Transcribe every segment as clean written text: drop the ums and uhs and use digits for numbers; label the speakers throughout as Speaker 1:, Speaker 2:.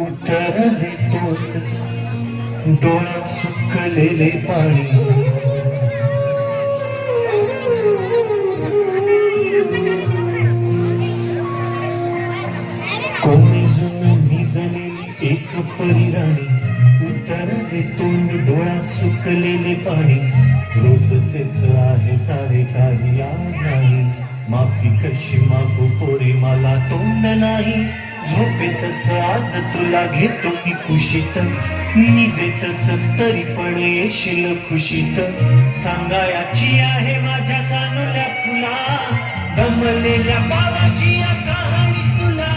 Speaker 1: उतरले तोंड डोळ्यात सुकलेले पाणी कोमेजून निजलेली एक परिराणी उतरले तोंड डोळ्यात सुकलेले पाणी रोजचेच आहे सारे काही आज नाही माफी कशी मागू पोरी मला तोंड नाही झोपेतच आज तुला घेतो मी कुशीत निजेतच तरी पण येशील खुशीत सांगायची आहे माझ्या सानुल्या फुला दमलेल्या बाबाची कहाणी तुला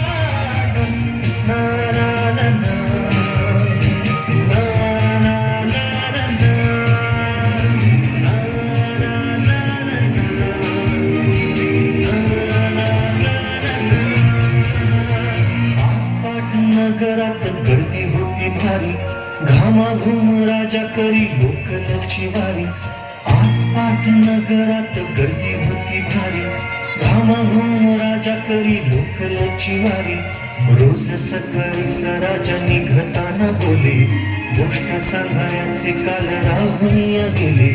Speaker 1: ना ना ना ना नगरात गर्दी होती भारी घामाघूम राजा करी लोकलची वारी आठ नगरात गर्दी होती भारी घामाघूम राजा करी लोकलची वारी रोज सकाळी सराजा निघताना बोले गोष्ट सांगण्याचे काल राहून गेले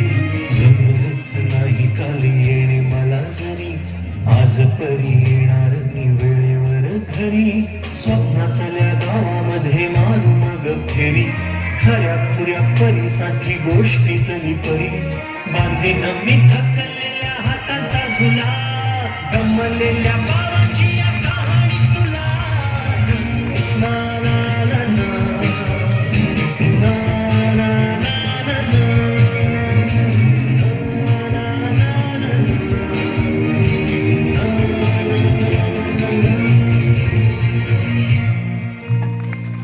Speaker 1: जमलंच नाही काल येणे मला जरी आज परी येणार मी वेळेवर घरी स्वप्नातल्या गावामध्ये मारू मग फेरी खऱ्या खुऱ्या परीसाठी गोष्टीतली परी बांधीन मी थकले